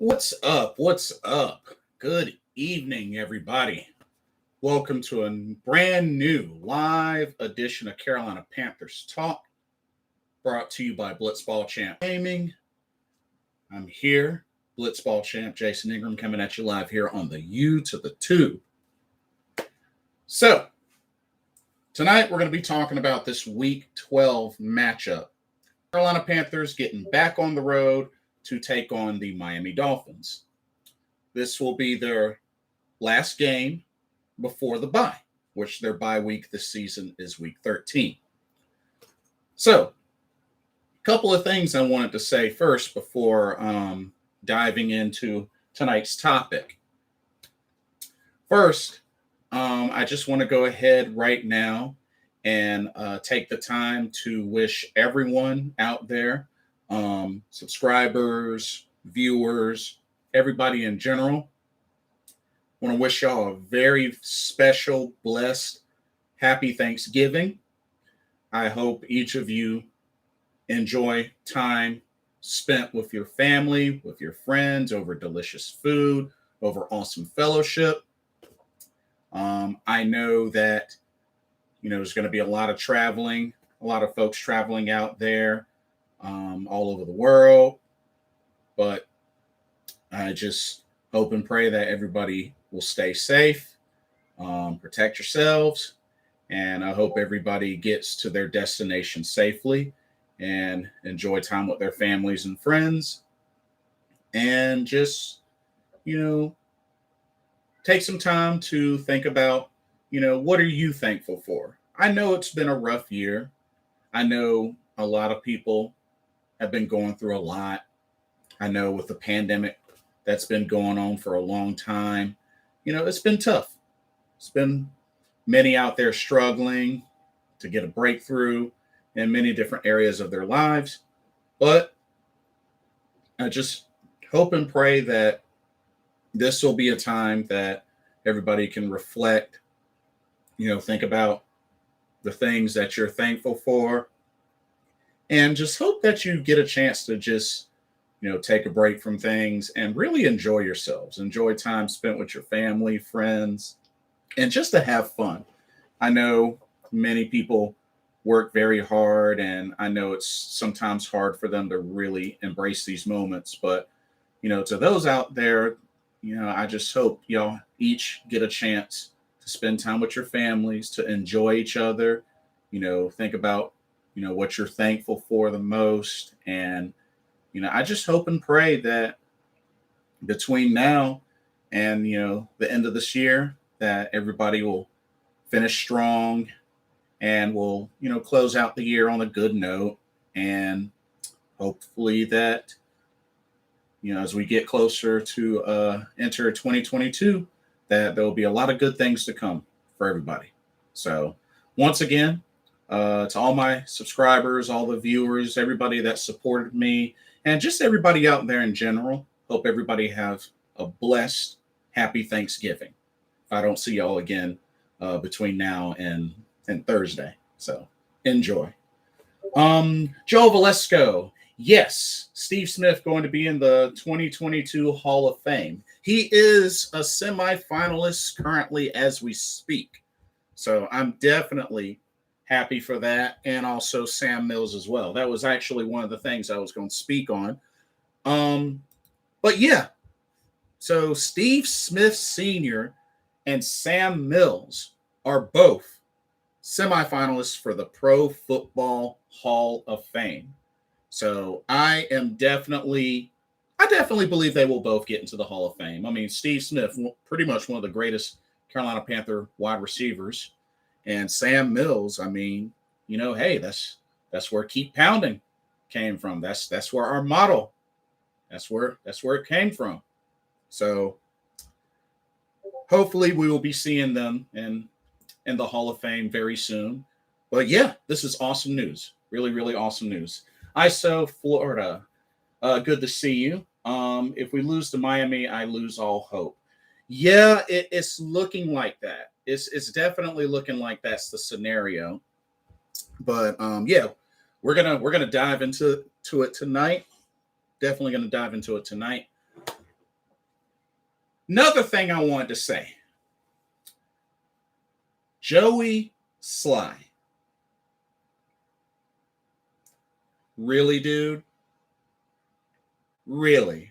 What's up? What's up? Good evening, everybody. Welcome to a brand new live edition of Carolina Panthers Talk, brought to you by Blitzball Champ Gaming. I'm here, Blitzball Champ Jason Ingram, coming at you live here on the U to the 2. So, tonight we're going to be talking about this Week 12 matchup. Carolina Panthers getting back on the road to take on the Miami Dolphins. This will be their last game before the bye, which their bye week this season is week 13. So, a couple of things I wanted to say first before diving into tonight's topic. First, I just want to go ahead right now and take the time to wish everyone out there, subscribers, viewers, everybody in general, I want to wish y'all a very special, blessed, happy Thanksgiving. I hope each of you enjoy time spent with your family, with your friends, over delicious food, over awesome fellowship. I know that, there's going to be a lot of traveling, a lot of folks traveling out there all over the world. But I just hope and pray that everybody will stay safe, protect yourselves, and I hope everybody gets to their destination safely and enjoy time with their families and friends. And just, take some time to think about, what are you thankful for? I know it's been a rough year. I know a lot of people have been going through a lot. I know with the pandemic that's been going on for a long time, it's been tough. It's been many out there struggling to get a breakthrough in many different areas of their lives. But I just hope and pray that this will be a time that everybody can reflect, think about the things that you're thankful for, and just hope that you get a chance to just, take a break from things and really enjoy yourselves, enjoy time spent with your family, friends, and just to have fun. I know many people work very hard, and I know it's sometimes hard for them to really embrace these moments, but, to those out there, I just hope y'all each get a chance to spend time with your families, to enjoy each other, think about, what you're thankful for the most. And, I just hope and pray that between now and, the end of this year, that everybody will finish strong and will, close out the year on a good note. And hopefully that, as we get closer to enter 2022, that there will be a lot of good things to come for everybody. So once again, to all my subscribers, all the viewers, everybody that supported me, and just everybody out there in general, hope everybody have a blessed, happy Thanksgiving. If I don't see y'all again between now and Thursday. So enjoy. Joe Valesco. Yes, Steve Smith going to be in the 2022 Hall of Fame. He is a semifinalist currently as we speak. So I'm definitely happy for that. And also Sam Mills as well. That was actually one of the things I was going to speak on. But yeah, so Steve Smith Sr. and Sam Mills are both semifinalists for the Pro Football Hall of Fame. So I definitely believe they will both get into the Hall of Fame. I mean, Steve Smith, pretty much one of the greatest Carolina Panther wide receivers, and Sam Mills. I mean, hey, that's where Keep Pounding came from. That's where our motto. That's where it came from. So hopefully we will be seeing them in the Hall of Fame very soon. But yeah, this is awesome news. Really, really awesome news. ISO Florida, good to see you. If we lose to Miami, I lose all hope. Yeah, it's looking like that. It's definitely looking like that's the scenario. But yeah, we're gonna dive into it tonight. Definitely gonna dive into it tonight. Another thing I wanted to say. Joey Sly. Really, dude? Really?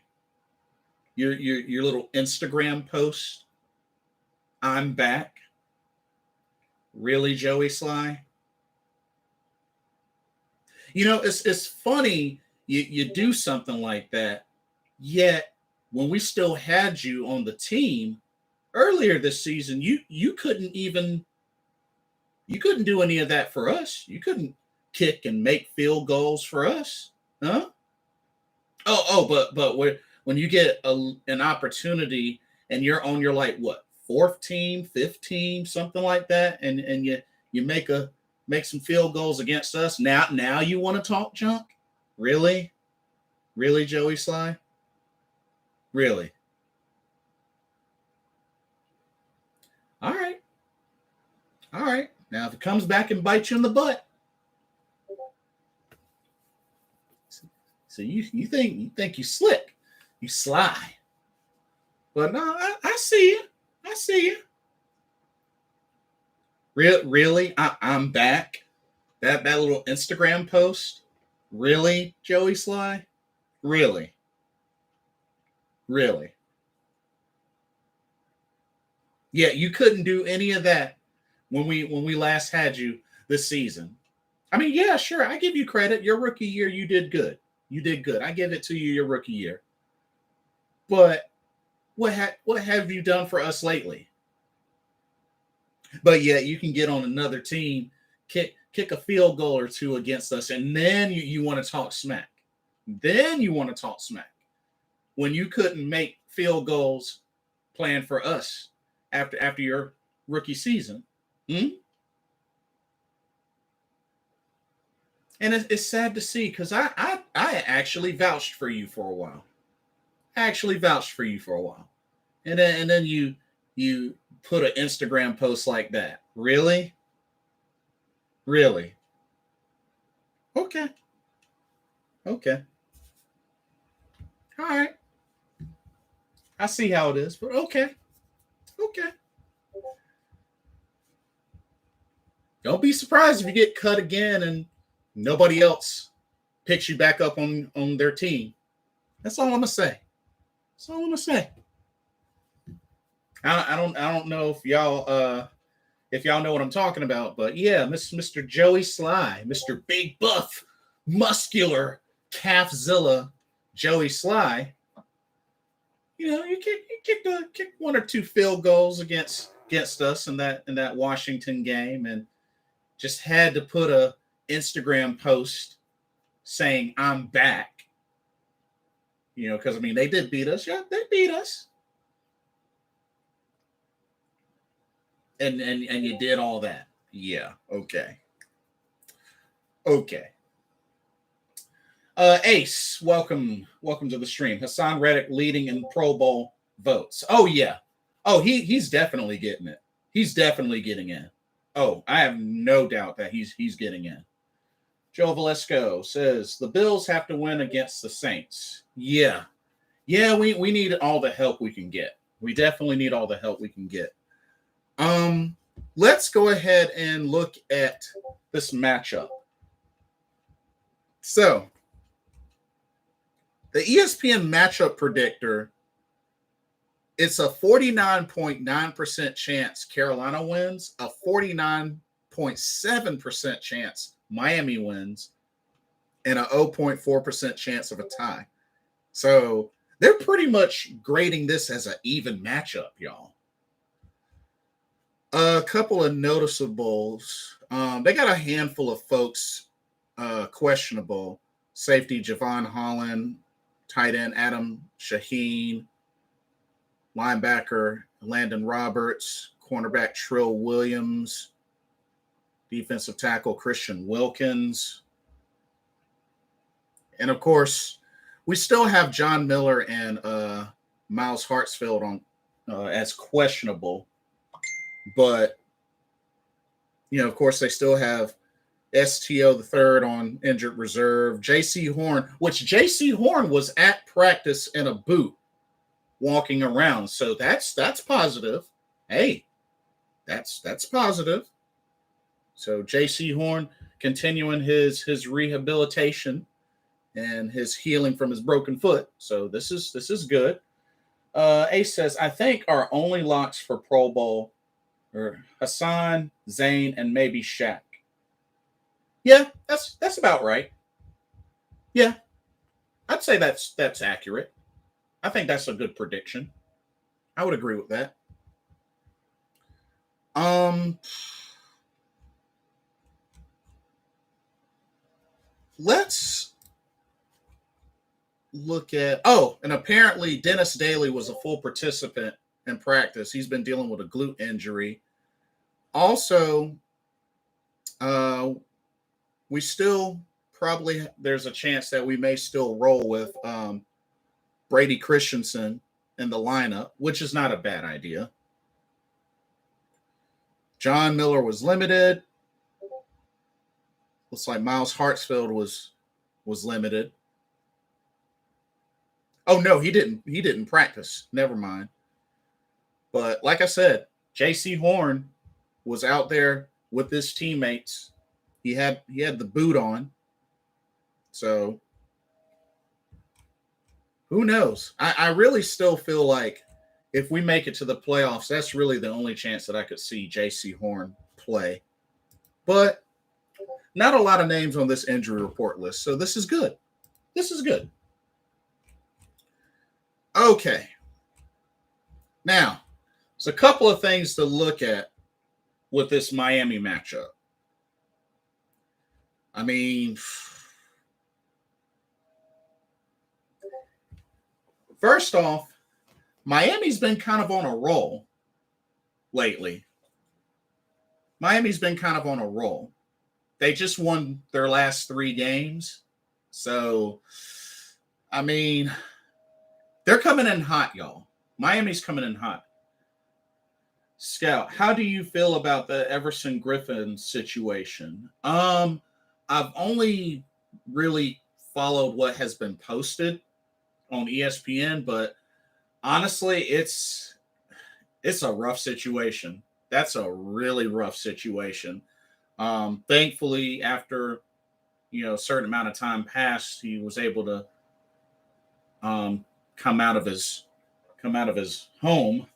Your little Instagram post, I'm back. Really, Joey Sly? It's funny you do something like that, yet when we still had you on the team earlier this season, you couldn't do any of that for us. You couldn't kick and make field goals for us, huh? But when you get an opportunity and you're on your like what fourth team, fifth team, something like that, and you make some field goals against us. Now you want to talk junk? Really? Really, Joey Sly? Really? All right. All right. Now if it comes back and bites you in the butt. So you think you slick. You sly. But no, I see you. I see you. Really? I'm back. That little Instagram post. Really, Joey Sly? Really? Really? Yeah, you couldn't do any of that when we last had you this season. I mean, yeah, sure. I give you credit. Your rookie year, you did good. You did good. I give it to you your rookie year. But what have you done for us lately? But yeah, you can get on another team, kick a field goal or two against us, and then you want to talk smack. Then you want to talk smack when you couldn't make field goals playing for us after your rookie season. Hmm? And it's sad to see because I actually vouched for you for a while. I actually vouched for you for a while, and then you put an Instagram post like that. Really? Really? Okay. Okay. All right. I see how it is, but okay. Okay. Don't be surprised if you get cut again and nobody else picks you back up on their team. That's all I'm gonna say. That's all I'm gonna say. I don't know if y'all know what I'm talking about, but yeah, Mr. Joey Sly, Mr. Big Buff, Muscular, Calfzilla, Joey Sly. You kick one or two field goals against us in that Washington game, and just had to put a Instagram post saying I'm back. Because I mean they did beat us. Yeah, they beat us. And you did all that. Yeah. Okay. Okay. Ace, welcome to the stream. Hassan Reddick leading in Pro Bowl votes. Oh yeah. Oh, he's definitely getting it. He's definitely getting in. Oh, I have no doubt that he's getting in. Joe Valesco says the Bills have to win against the Saints. Yeah. Yeah, we need all the help we can get. We definitely need all the help we can get. Let's go ahead and look at this matchup. So, the ESPN matchup predictor, it's a 49.9% chance Carolina wins, a 49.7% chance Miami wins, and a 0.4% chance of a tie. So, they're pretty much grading this as an even matchup, y'all. A couple of noticeables. They got a handful of folks questionable. Safety Javon Holland, tight end Adam Shaheen, linebacker Landon Roberts, cornerback Trill Williams, defensive tackle Christian Wilkins. And of course, we still have John Miller and Miles Hartsfield on as questionable. But, of course, they still have STO the third on injured reserve. J.C. Horn, which J.C. Horn was at practice in a boot walking around. So that's positive. Hey, that's positive. So J.C. Horn continuing his rehabilitation and his healing from his broken foot. So this is good. Ace says, I think our only locks for Pro Bowl are Hassan, Zane, and maybe Shaq. Yeah, that's about right. Yeah, I'd say that's accurate. I think that's a good prediction. I would agree with that. Um, let's look at. Oh, and apparently Dennis Daly was a full participant in practice. He's been dealing with a glute injury. Also, we still probably there's a chance that we may still roll with Brady Christensen in the lineup, which is not a bad idea. John Miller was limited. Looks like Miles Hartsfield was limited. Oh no, he didn't practice. Never mind. But like I said, J.C. Horn was out there with his teammates. He had the boot on. So who knows? I really still feel like if we make it to the playoffs, that's really the only chance that I could see J.C. Horn play. But not a lot of names on this injury report list. So this is good. This is good. Okay. Now, there's a couple of things to look at with this Miami matchup. I mean, first off, Miami's been kind of on a roll lately. Miami's been kind of on a roll. They just won their last 3 games. So, I mean, they're coming in hot, y'all. Miami's coming in hot. Scout, how do you feel about the Everson Griffin situation? I've only really followed what has been posted on ESPN, but honestly, it's a rough situation. That's a really rough situation. Thankfully, after a certain amount of time passed, he was able to come out of his home,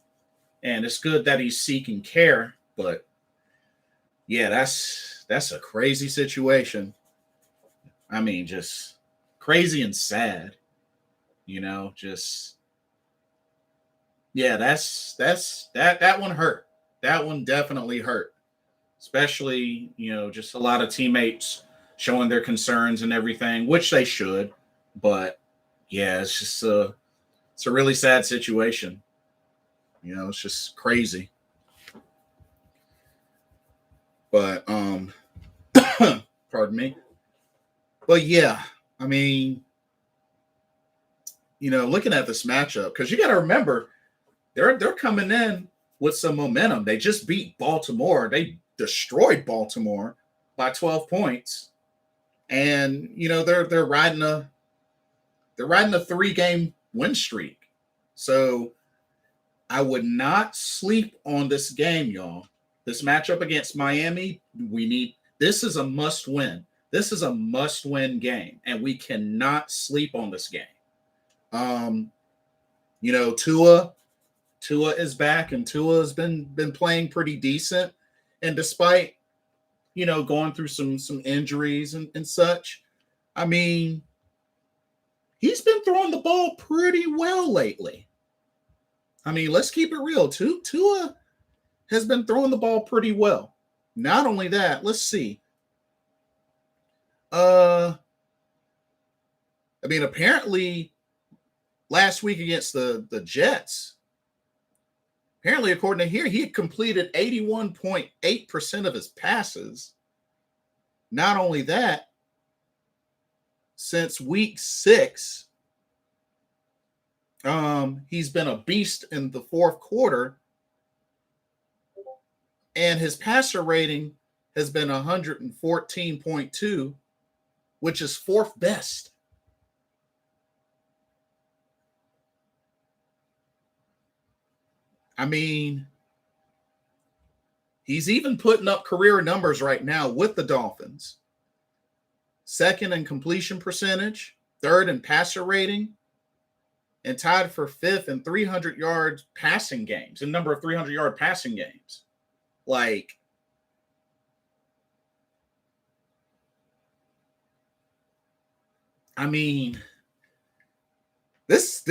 and it's good that he's seeking care. But yeah, that's a crazy situation. I mean, just crazy and sad. Just yeah, that one hurt. That one definitely hurt. Especially, just a lot of teammates showing their concerns and everything, which they should. But yeah, it's a really sad situation. It's just crazy. But pardon me. But yeah, I mean, looking at this matchup, because you got to remember, they're coming in with some momentum. They just beat Baltimore. They destroyed Baltimore by 12 points, and they're riding a 3-game win streak. So I would not sleep on this game, y'all. This matchup against Miami, this is a must win. This is a must win game, and we cannot sleep on this game. Tua is back, and Tua has been playing pretty decent. And despite, going through some injuries and such, I mean, he's been throwing the ball pretty well lately. I mean, let's keep it real. Tua has been throwing the ball pretty well. Not only that, let's see. I mean, apparently last week against the Jets, apparently, according to here, he had completed 81.8% of his passes. Not only that, since week 6, he's been a beast in the fourth quarter, and his passer rating has been 114.2, which is 4th best. I mean, he's even putting up career numbers right now with the Dolphins. Second in completion percentage, third in passer rating, and tied for fifth in 300-yard passing games, in number of 300-yard passing games. Like, I mean, this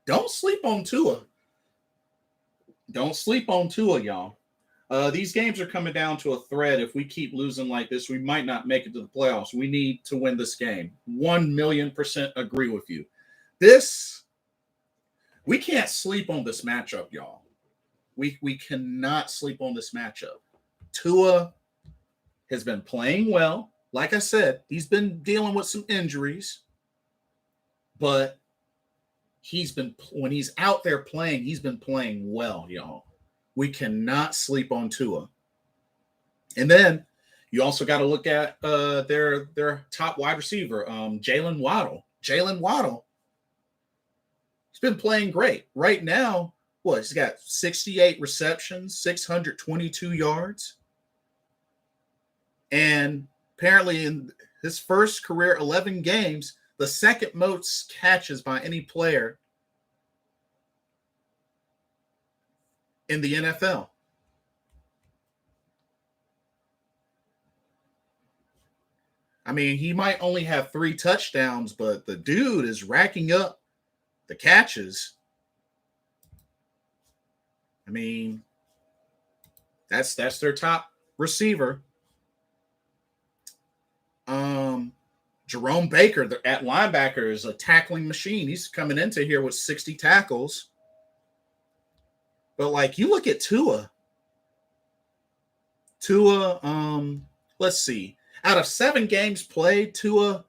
don't sleep on Tua. Don't sleep on Tua, y'all. These games are coming down to a thread. If we keep losing like this, we might not make it to the playoffs. We need to win this game. 1,000,000% agree with you. We can't sleep on this matchup, y'all. We cannot sleep on this matchup. Tua has been playing well. Like I said, he's been dealing with some injuries, but when he's out there playing, he's been playing well, y'all. We cannot sleep on Tua. And then you also got to look at their top wide receiver, Jalen Waddle. Jalen Waddle, he's been playing great. Right now, he's got 68 receptions, 622 yards. And apparently in his first career 11 games, the second most catches by any player in the NFL. I mean, he might only have 3 touchdowns, but the dude is racking up the catches. I mean, that's their top receiver. Jerome Baker, at linebacker, is a tackling machine. He's coming into here with 60 tackles. But like, you look at Tua, let's see. Out of 7 games played, Tua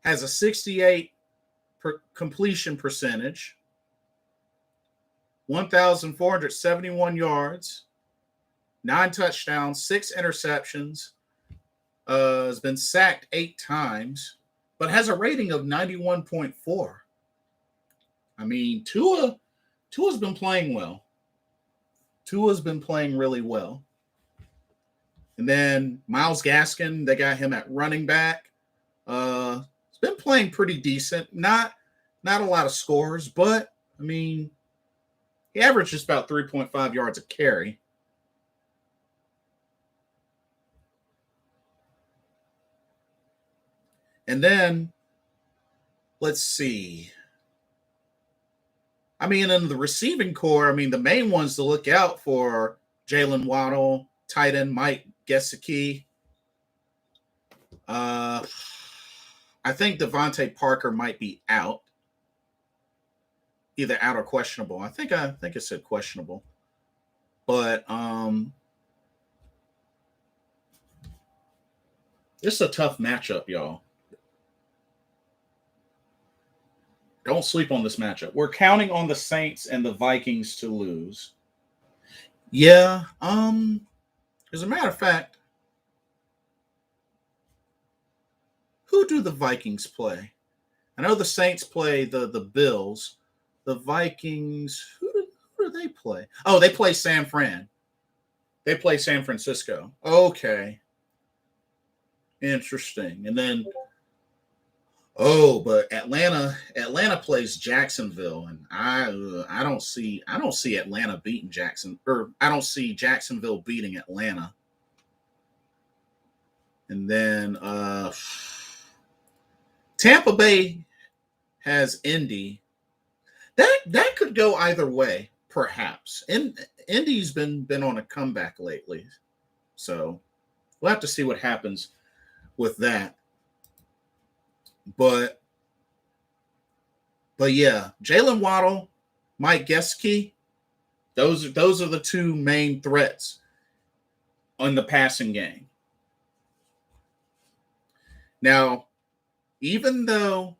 has a 68 completion percentage, 1,471 yards, 9 touchdowns, 6 interceptions, has been sacked 8 times, but has a rating of 91.4. I mean, Tua's been playing well. Tua's been playing really well. And then Myles Gaskin, they got him at running back. He's been playing pretty decent. Not a lot of scores, but, I mean, he averaged just about 3.5 yards a carry. And then, let's see. I mean, in the receiving core, I mean, the main ones to look out for, Jalen Waddle, tight end Mike Gesicki. I think Devontae Parker might be out. Either out or questionable. I think it said questionable. But it's a tough matchup, y'all. Don't sleep on this matchup. We're counting on the Saints and the Vikings to lose. Yeah. As a matter of fact, who do the Vikings play? I know the Saints play the Bills. The Vikings, who do they play? Oh, they play San Fran. They play San Francisco. Okay. Interesting. And then but Atlanta plays Jacksonville, and I don't see Atlanta beating I don't see Jacksonville beating Atlanta. And then Tampa Bay has Indy. That could go either way, perhaps. And Indy's been on a comeback lately, so we'll have to see what happens with that. But yeah, Jalen Waddle, Mike Gesicki, those are the 2 main threats on the passing game. Now, even though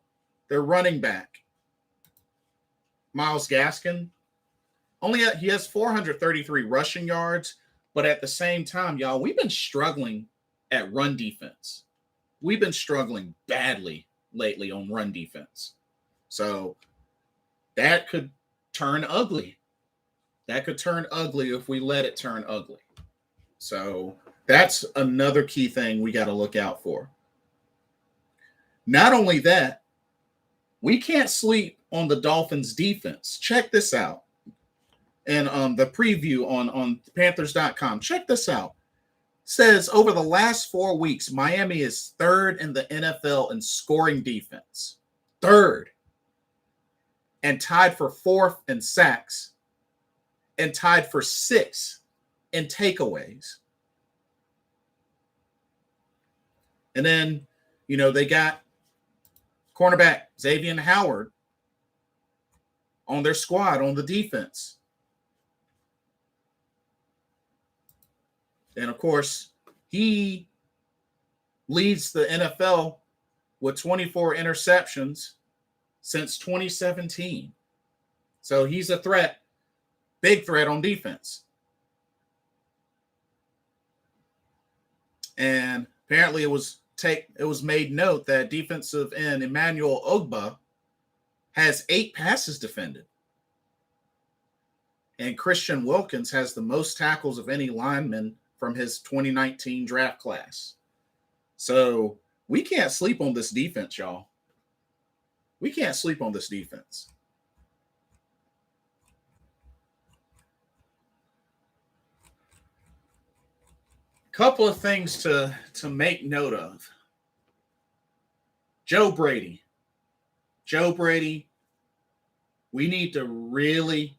their running back, Myles Gaskin, he has 433 rushing yards, but at the same time, y'all, we've been struggling at run defense. We've been struggling badly lately on run defense. So that could turn ugly. That could turn ugly if we let it turn ugly. So that's another key thing we got to look out for. Not only that, we can't sleep on the Dolphins defense. Check this out. And the preview on Panthers.com. Check this out. Says over the last 4 weeks, Miami is third in the NFL in scoring defense. Third. And tied for fourth in sacks. And tied for sixth in takeaways. And then, they got cornerback Xavier Howard on their squad on the defense. And, of course, he leads the NFL with 24 interceptions since 2017. So he's a threat, big threat on defense. And apparently it was made note that defensive end Emmanuel Ogbah has 8 passes defended. And Christian Wilkins has the most tackles of any lineman from his 2019 draft class. So we can't sleep on this defense, y'all. We can't sleep on this defense. Couple of things to make note of. Joe Brady, we need to really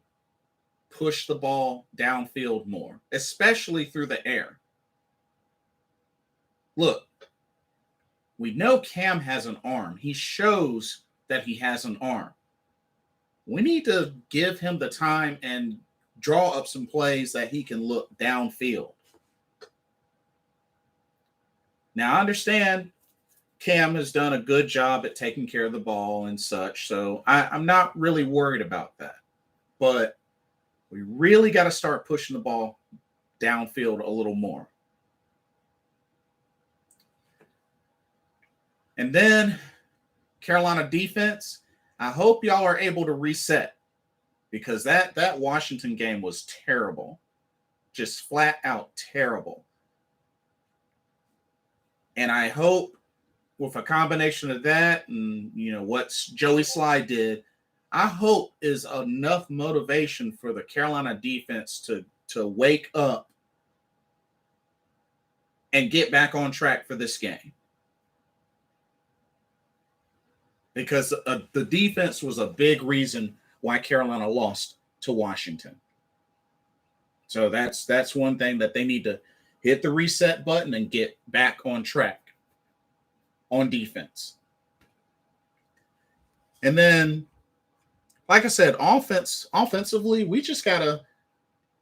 push the ball downfield more, especially through the air. Look, we know Cam has an arm. He shows that he has an arm. We need to give him the time and draw up some plays that he can look downfield. Now, I understand Cam has done a good job at taking care of the ball and such, so I'm not really worried about that. But we really got to start pushing the ball downfield a little more. And then Carolina defense, I hope y'all are able to reset, because that Washington game was terrible. Just flat out terrible. And I hope with a combination of that and, what Joey Sly did, I hope is enough motivation for the Carolina defense to wake up and get back on track for this game. Because the defense was a big reason why Carolina lost to Washington. So that's one thing that they need to hit the reset button and get back on track on defense. And then, like I said, offensively, we just got to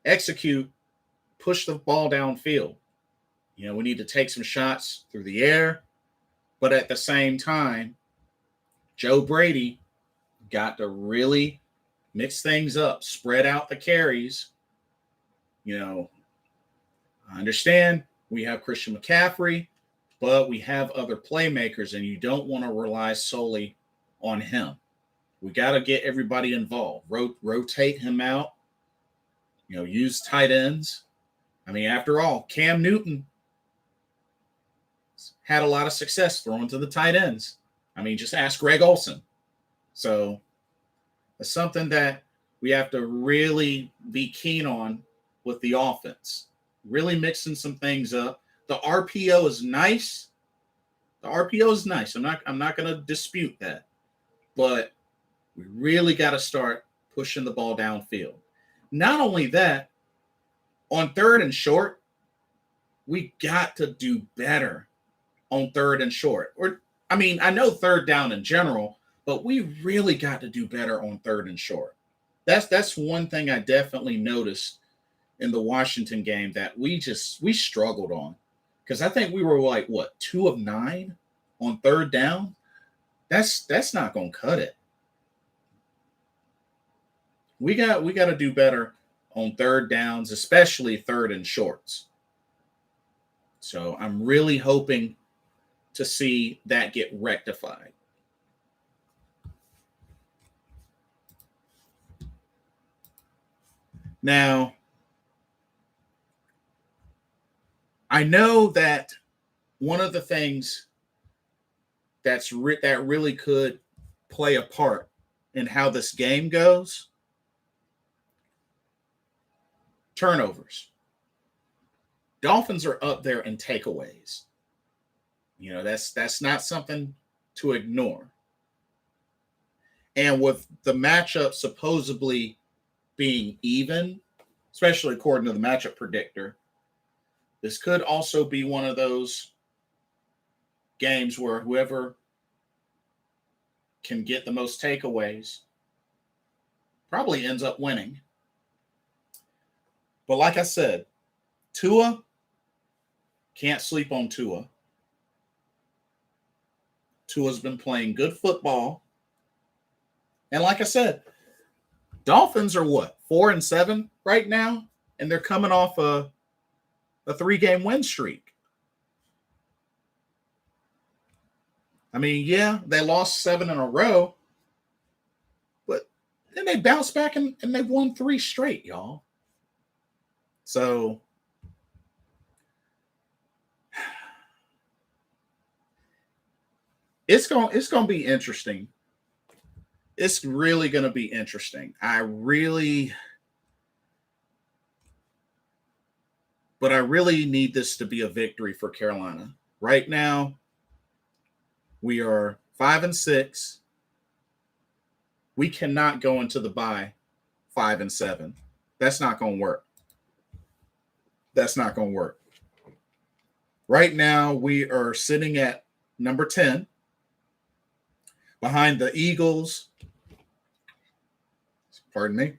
execute, push the ball downfield. We need to take some shots through the air, but at the same time, Joe Brady got to really mix things up, spread out the carries. I understand we have Christian McCaffrey, but we have other playmakers, and you don't want to rely solely on him. We got to get everybody involved, rotate him out, use tight ends. I mean, after all, Cam Newton had a lot of success throwing to the tight ends. I mean, just ask Greg Olsen. So it's something that we have to really be keen on with the offense, really mixing some things up. The RPO is nice. I'm not going to dispute that, but we really got to start pushing the ball downfield. Not only that, on third and short, we got to do better on third and short. I know third down in general, but we really got to do better on third and short. That's one thing I definitely noticed in the Washington game that we struggled on. Because I think we were 2 of 9 on third down. That's not going to cut it. We got to do better on third downs, especially third and shorts. So I'm really hoping to see that get rectified. Now, I know that one of the things that really could play a part in how this game goes, turnovers. Dolphins are up there in takeaways. That's not something to ignore. And with the matchup supposedly being even, especially according to the matchup predictor, this could also be one of those games where whoever can get the most takeaways probably ends up winning. But like I said, Tua, can't sleep on Tua. Tua's been playing good football. And like I said, Dolphins are what, 4-7 right now? And they're coming off a 3-game win streak. I mean, yeah, they lost 7 in a row, but then they bounced back and they've won 3 straight, y'all. So it's going to be interesting. It's really going to be interesting. But I really need this to be a victory for Carolina. Right now, we are 5-6. We cannot go into the bye 5-7. That's not going to work. That's not going to work. Right now, we are sitting at number 10 behind the Eagles. Pardon me.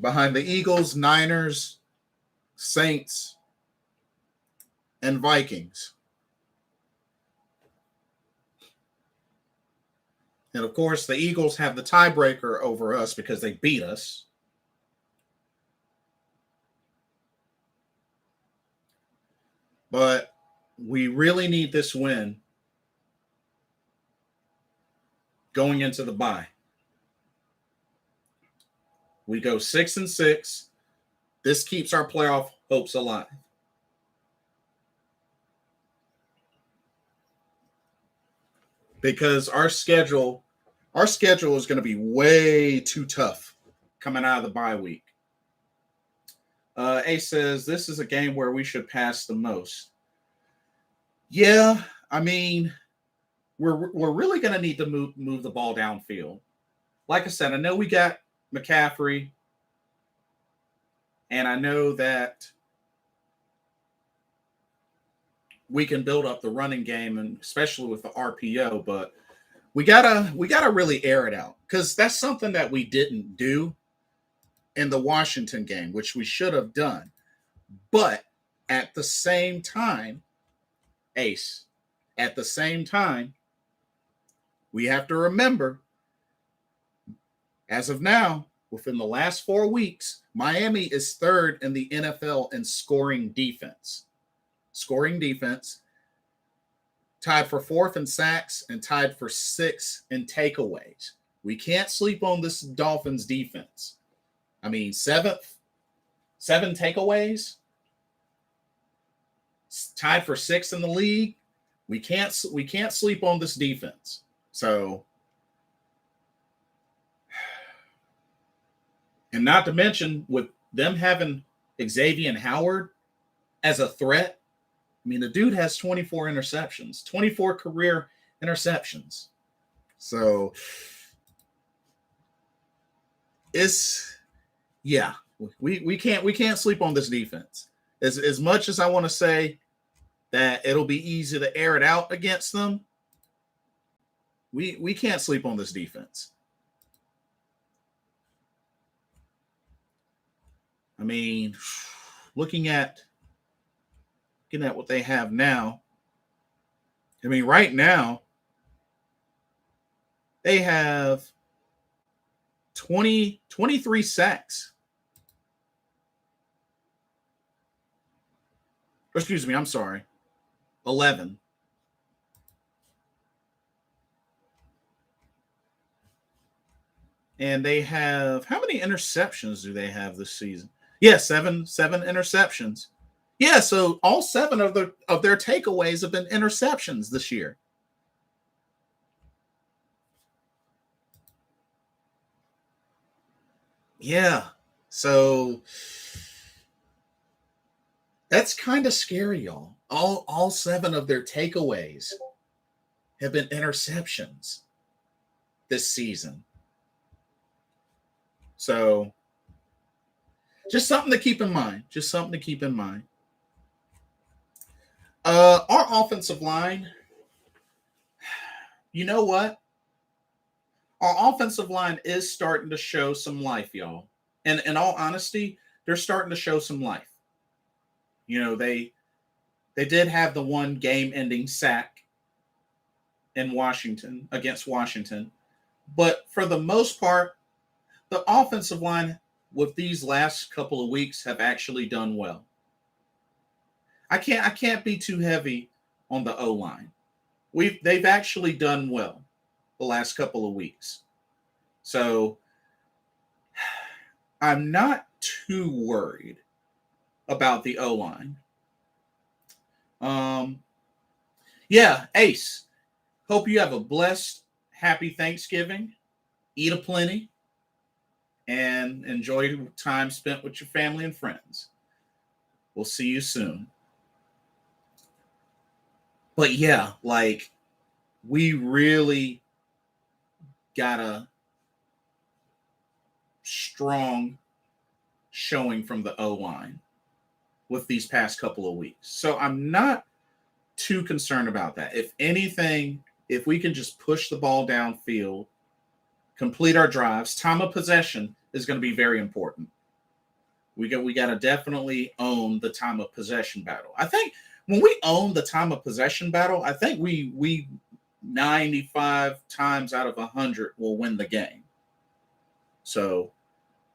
Behind the Eagles, Niners, Saints, and Vikings. And of course, the Eagles have the tiebreaker over us because they beat us. But we really need this win going into the bye. We go 6-6. This keeps our playoff hopes alive. Because our schedule is going to be way too tough coming out of the bye week. A says this is a game where we should pass the most. Yeah, I mean, we're really going to need to move the ball downfield. Like I said, I know we got McCaffrey, and I know that we can build up the running game, and especially with the RPO, but we gotta really air it out, because that's something that we didn't do in the Washington game, which we should have done. But at the same time, Ace, at the same time, we have to remember, as of now, within the last 4 weeks, Miami is third in the NFL in scoring defense. Scoring defense, tied for 4th in sacks and tied for 6th in takeaways. We can't sleep on this Dolphins defense. I mean, 7 takeaways, tied for 6th in the league. We can't sleep on this defense. So, and not to mention with them having Xavier Howard as a threat. I mean, the dude has 24 interceptions, 24 career interceptions. So we can't sleep on this defense. As much as I want to say that it'll be easy to air it out against them, we can't sleep on this defense. I mean, looking at what they have now. I mean, right now, they have 23 sacks. Excuse me, I'm sorry. 11. And they have, how many interceptions do they have this season? Yeah, seven interceptions. Yeah, so all seven of their takeaways have been interceptions this year. Yeah. So that's kind of scary, y'all. All seven of their takeaways have been interceptions this season. So just something to keep in mind. Just something to keep in mind. Our offensive line, you know what? Our offensive line is starting to show some life, y'all. And in all honesty, they're starting to show some life. You know, they did have the one game-ending sack in Washington against Washington, but for the most part, the offensive line with these last couple of weeks have actually done well. I can't be too heavy on the O line. They've actually done well the last couple of weeks. So I'm not too worried about the O line. Yeah, Ace. Hope you have a blessed, happy Thanksgiving. Eat a plenty and enjoy time spent with your family and friends. We'll see you soon. But yeah, like we really got a strong showing from the O line with these past couple of weeks. So I'm not too concerned about that. If anything, if we can just push the ball downfield, complete our drives, time of possession is going to be very important. We got to definitely own the time of possession battle. I think when we own the time of possession battle, I think we 95 times out of 100 will win the game. So,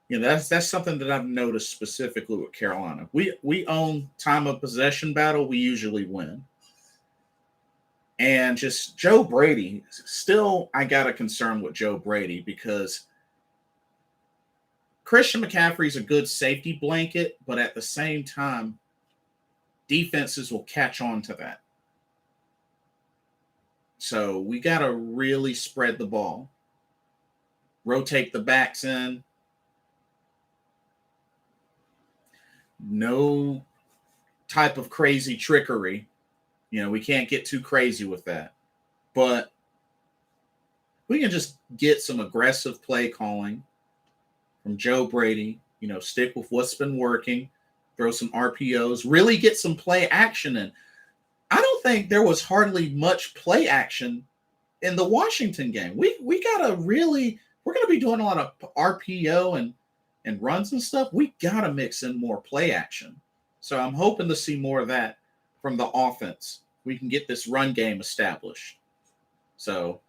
you know, that's something that I've noticed specifically with Carolina. We own time of possession battle, we usually win. And just Joe Brady, still I got a concern with Joe Brady because Christian McCaffrey's a good safety blanket, but at the same time, defenses will catch on to that. So we got to really spread the ball, rotate the backs in. No type of crazy trickery. You know, we can't get too crazy with that. But we can just get some aggressive play calling from Joe Brady, you know, stick with what's been working, throw some RPOs, really get some play action in. I don't think there was hardly much play action in the Washington game. We gotta really, we're gonna be doing a lot of RPO and runs and stuff. We gotta mix in more play action. So I'm hoping to see more of that from the offense. We can get this run game established. So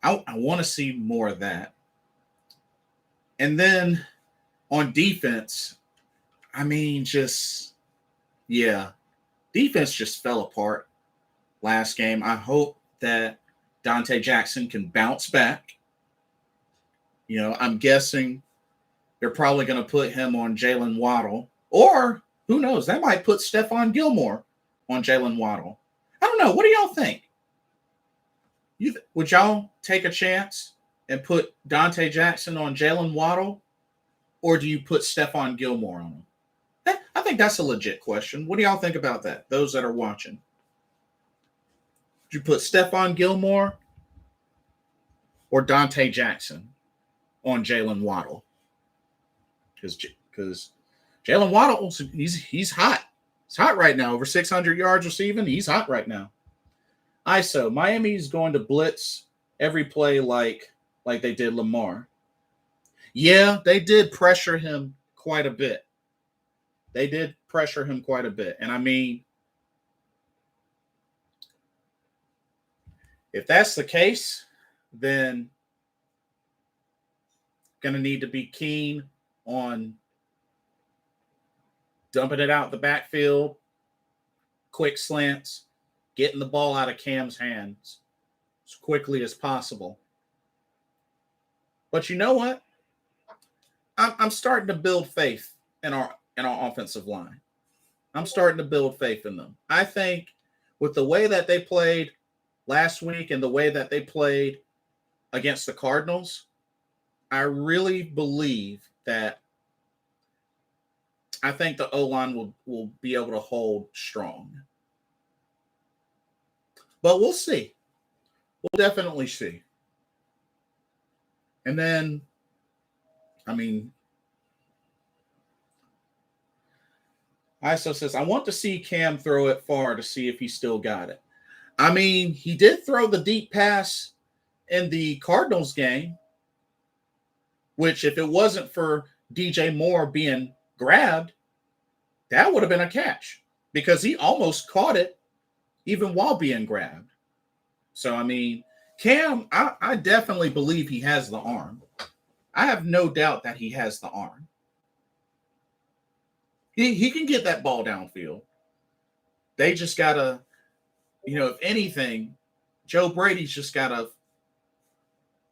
I want to see more of that. And then on defense, I mean, defense just fell apart last game. I hope that Dante Jackson can bounce back. You know, I'm guessing they're probably going to put him on Jalen Waddle, or who knows, they might put Stephon Gilmore on Jalen Waddle. I don't know. What do y'all think? Would y'all take a chance and put Dante Jackson on Jalen Waddle, or do you put Stephon Gilmore on him? I think that's a legit question. What do y'all think about that? Those that are watching. Do you put Stephon Gilmore or Dante Jackson on Jalen Waddle? Because Jalen Waddle, he's hot. He's hot right now. Over 600 yards receiving. He's hot right now. ISO. Miami's going to blitz every play like they did Lamar. Yeah, they did pressure him quite a bit. And I mean, if that's the case, then going to need to be keen on dumping it out the backfield, quick slants, getting the ball out of Cam's hands as quickly as possible. But you know what? I'm starting to build faith in our offensive line. I'm starting to build faith in them. I think with the way that they played last week and the way that they played against the Cardinals, I really believe that I think the O-line will be able to hold strong. But we'll see. We'll definitely see. And then, I mean, ISO says, I want to see Cam throw it far to see if he still got it. I mean, he did throw the deep pass in the Cardinals game, which if it wasn't for DJ Moore being grabbed, that would have been a catch because he almost caught it even while being grabbed. So, I mean, Cam, I definitely believe he has the arm. I have no doubt that he has the arm. He can get that ball downfield. They just got to, if anything, Joe Brady's just got to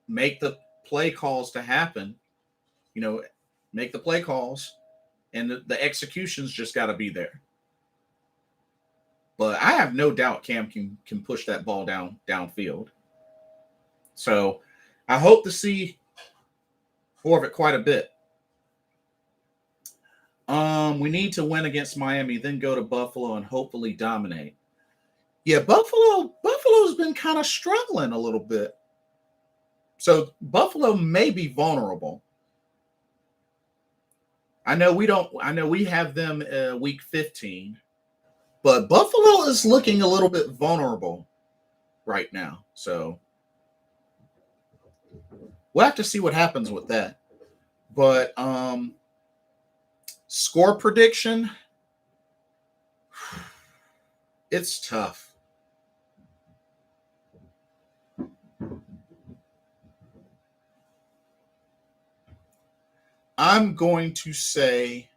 make the play calls to happen. Make the play calls, and the execution's just got to be there. But I have no doubt Cam can push that ball downfield. So I hope to see more of it quite a bit. We need to win against Miami, then go to Buffalo and hopefully dominate. Yeah, Buffalo's been kind of struggling a little bit. So Buffalo may be vulnerable. I know we have them week 15, but Buffalo is looking a little bit vulnerable right now. So we'll have to see what happens with that. But score prediction, it's tough. I'm going to say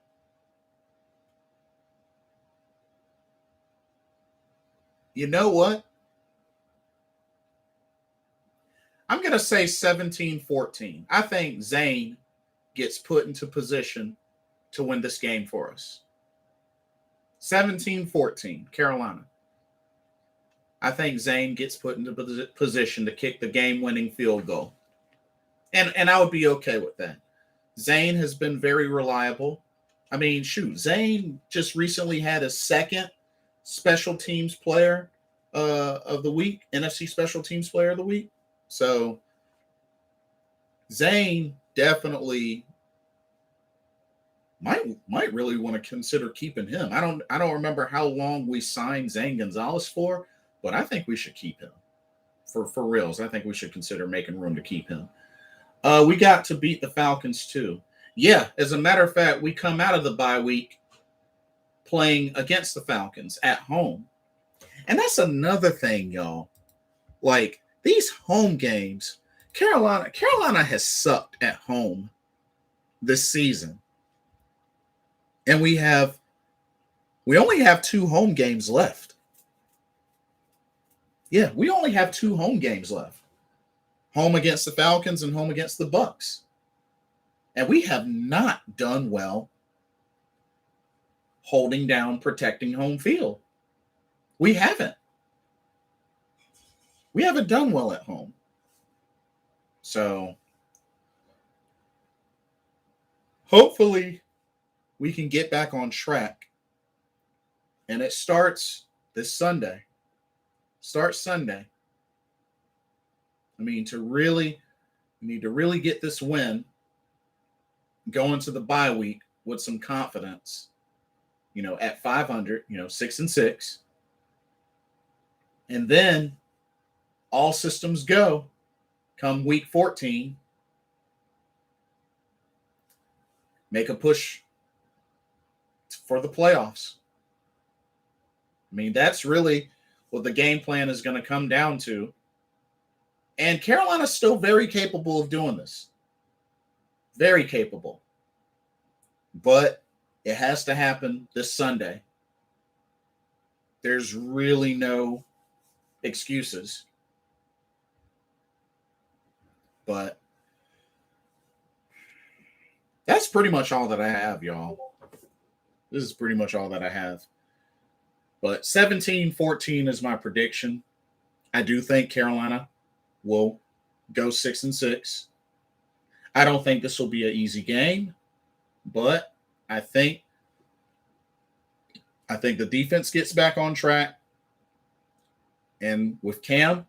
you know what? I'm going to say 17-14. I think Zane gets put into position to win this game for us. 17-14, Carolina. I think Zane gets put into position to kick the game-winning field goal. And I would be okay with that. Zane has been very reliable. I mean, Zane just recently had a second special teams player of the week, NFC Special Teams Player of the Week. So Zane definitely might really want to consider keeping him. I don't remember how long we signed Zane Gonzalez for, but I think we should keep him. For reals, I think we should consider making room to keep him. We got to beat the Falcons too. Yeah, as a matter of fact, we come out of the bye week playing against the Falcons at home. And that's another thing, y'all. Like, these home games, Carolina has sucked at home this season. And we only have 2 home games left. Yeah, we only have 2 home games left. Home against the Falcons and home against the Bucs. And we have not done well holding down, protecting home field. We haven't. We haven't done well at home. So hopefully we can get back on track. And it starts this Sunday. Starts Sunday. I mean, we need to really get this win, go into the bye week with some confidence, at 500, 6-6. And then all systems go come week 14. Make a push for the playoffs. I mean, that's really what the game plan is going to come down to. And Carolina's still very capable of doing this. Very capable. But it has to happen this Sunday. There's really no excuses. But that's pretty much all that I have, y'all. This is pretty much all that I have. But 17-14 is my prediction. I do think Carolina will go 6-6. I don't think this will be an easy game, but I think the defense gets back on track. And with Cam,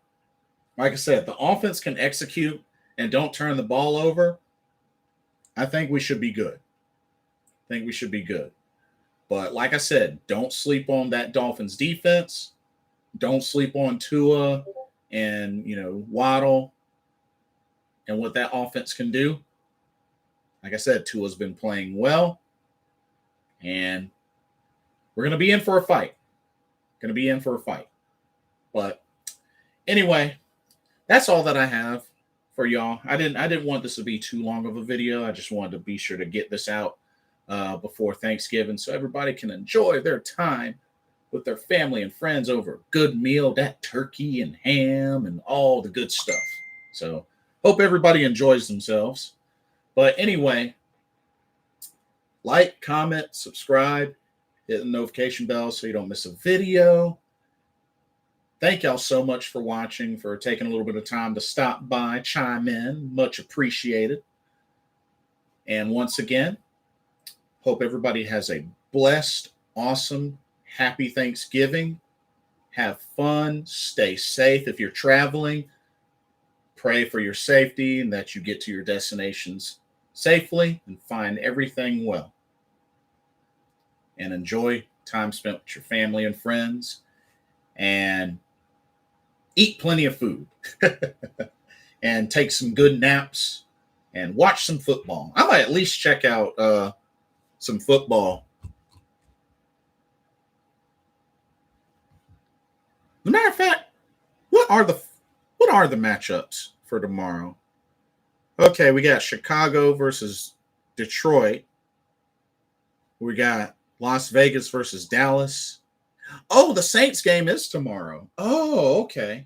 like I said, the offense can execute and don't turn the ball over. I think we should be good. But like I said, don't sleep on that Dolphins defense. Don't sleep on Tua and, Waddle and what that offense can do. Like I said, Tua's been playing well. And we're going to be in for a fight. But anyway, that's all that I have for y'all. I didn't want this to be too long of a video. I just wanted to be sure to get this out before Thanksgiving so everybody can enjoy their time with their family and friends over a good meal, that turkey and ham and all the good stuff. So hope everybody enjoys themselves. But anyway, like, comment, subscribe, hit the notification bell so you don't miss a video. Thank y'all so much for watching, for taking a little bit of time to stop by, chime in. Much appreciated. And once again, hope everybody has a blessed, awesome, happy Thanksgiving. Have fun. Stay safe. If you're traveling, pray for your safety and that you get to your destinations safely and find everything well. And enjoy time spent with your family and friends. And eat plenty of food. And take some good naps. And watch some football. I might at least check out some football. As a matter of fact, what are the matchups for tomorrow? Okay, we got Chicago versus Detroit. We got Las Vegas versus Dallas. Oh, the Saints game is tomorrow. Oh, okay.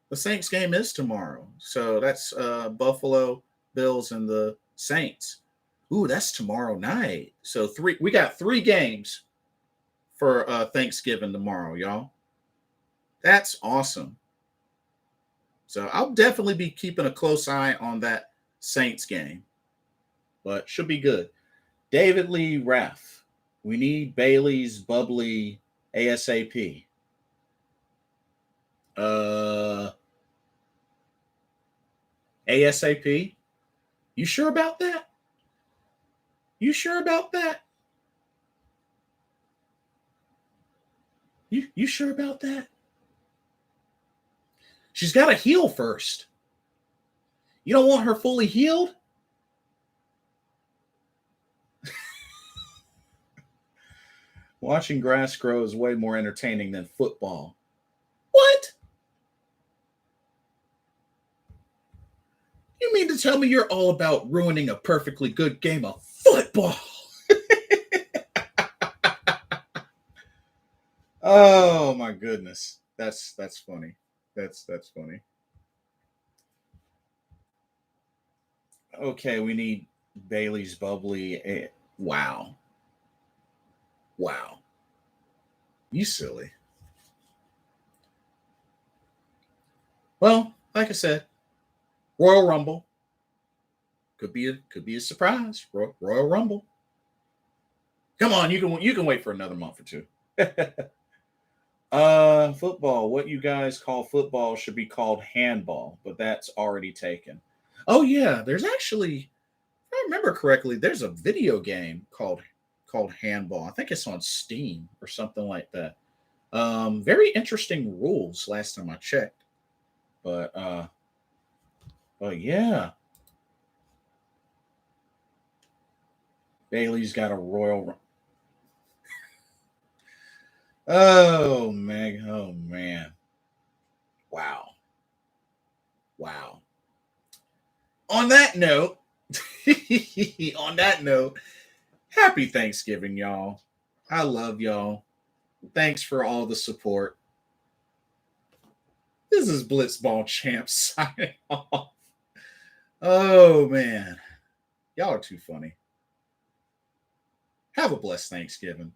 The Saints game is tomorrow. So that's Buffalo Bills and the Saints. Ooh, that's tomorrow night. So we got 3 games for Thanksgiving tomorrow, y'all. That's awesome. So I'll definitely be keeping a close eye on that Saints game. But should be good. David Lee Ref. We need Bailey's bubbly ASAP. ASAP? You sure about that? You sure about that? You sure about that? She's got to heal first. You don't want her fully healed? Watching grass grow is way more entertaining than football. What? You mean to tell me you're all about ruining a perfectly good game of football? Oh my goodness. That's funny. That's funny. Okay, we need Bailey's bubbly. Wow. You silly. Well, like I said, Royal Rumble could be a surprise. Royal Rumble. Come on, you can wait for another month or two. Football. What you guys call football should be called handball, but that's already taken. Oh yeah, there's actually, if I remember correctly, there's a video game called handball. I think it's on Steam or something like that. Very interesting rules last time I checked. But yeah. Bailey's got a royal. Oh man. Wow. On that note, happy Thanksgiving, y'all. I love y'all. Thanks for all the support. This is Blitzball Champ signing off. Oh man. Y'all are too funny. Have a blessed Thanksgiving.